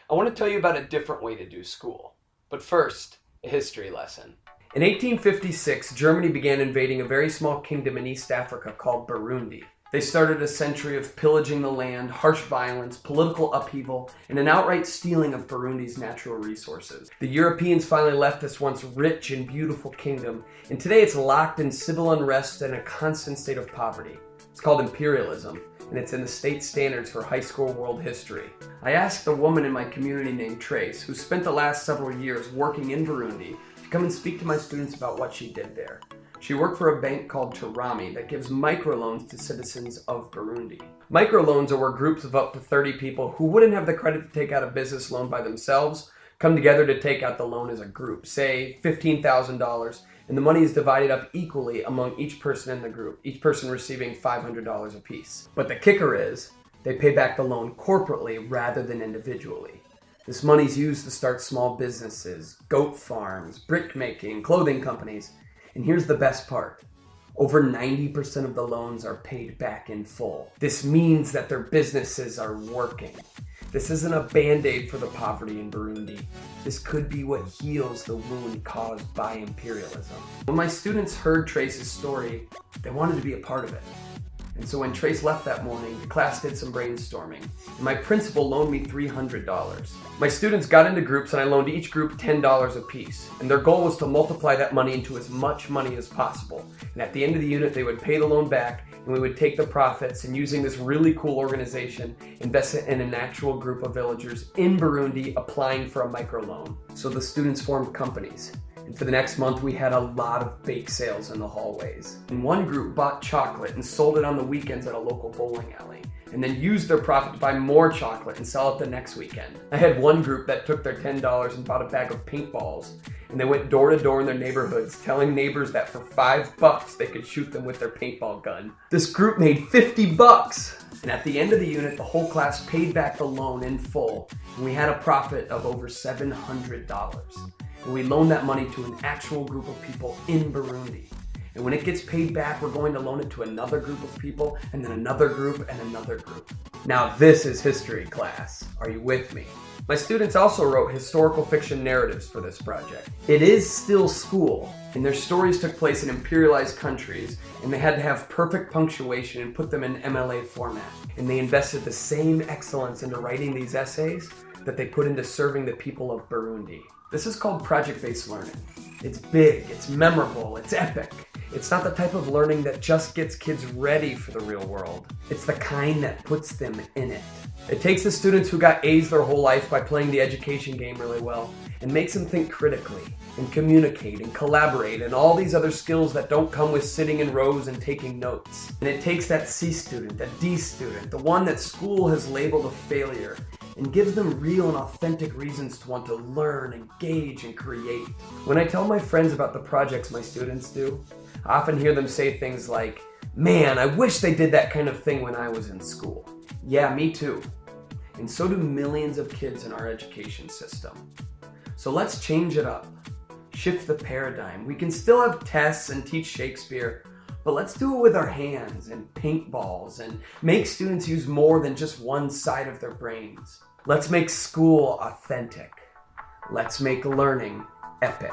I want to tell you about a different way to do school. But first, a history lesson. In 1856, Germany began invading a very small kingdom in East Africa called Burundi. They started a century of pillaging the land, harsh violence, political upheaval, and an outright stealing of Burundi's natural resources. The Europeans finally left this once rich and beautiful kingdom, and today it's locked in civil unrest and a constant state of poverty. It's called imperialism, and it's in the state standards for high school world history. I asked a woman in my community named Trace, who spent the last several years working in Burundi, to come and speak to my students about what she did there. She worked for a bank called Turami that gives microloans to citizens of Burundi. Microloans are where groups of up to 30 people who wouldn't have the credit to take out a business loan by themselves come together to take out the loan as a group, say $15,000, and the money is divided up equally among each person in the group, each person receiving $500 apiece. But the kicker is, they pay back the loan corporately rather than individually. This money is used to start small businesses, goat farms, brick making, clothing companies. And here's the best part. Over 90% of the loans are paid back in full. This means that their businesses are working. This isn't a band-aid for the poverty in Burundi. This could be what heals the wound caused by imperialism. When my students heard Trace's story, they wanted to be a part of it. And so when Trace left that morning, the class did some brainstorming, and my principal loaned me $300. My students got into groups and I loaned each group $10 apiece, and their goal was to multiply that money into as much money as possible. And at the end of the unit, they would pay the loan back, and we would take the profits and, using this really cool organization, invest it in an actual group of villagers in Burundi applying for a microloan. So the students formed companies. And for the next month, we had a lot of bake sales in the hallways. And one group bought chocolate and sold it on the weekends at a local bowling alley, and then used their profit to buy more chocolate and sell it the next weekend. I had one group that took their $10 and bought a bag of paintballs, and they went door to door in their neighborhoods, telling neighbors that for $5 they could shoot them with their paintball gun. This group made $50, and at the end of the unit, the whole class paid back the loan in full, and we had a profit of over $700. And we loaned that money to an actual group of people in Burundi. And when it gets paid back, we're going to loan it to another group of people, and then another group, and another group. Now this is history class. Are you with me? My students also wrote historical fiction narratives for this project. It is still school, and their stories took place in imperialized countries, and they had to have perfect punctuation and put them in MLA format. And they invested the same excellence into writing these essays that they put into serving the people of Burundi. This is called project-based learning. It's big, it's memorable, it's epic. It's not the type of learning that just gets kids ready for the real world. It's the kind that puts them in it. It takes the students who got A's their whole life by playing the education game really well and makes them think critically and communicate and collaborate and all these other skills that don't come with sitting in rows and taking notes. And it takes that C student, that D student, the one that school has labeled a failure, and gives them real and authentic reasons to want to learn, engage, and create. When I tell my friends about the projects my students do, I often hear them say things like, "Man, I wish they did that kind of thing when I was in school." Yeah, me too. And so do millions of kids in our education system. So let's change it up. Shift the paradigm. We can still have tests and teach Shakespeare, but let's do it with our hands and paintballs and make students use more than just one side of their brains. Let's make school authentic. Let's make learning epic.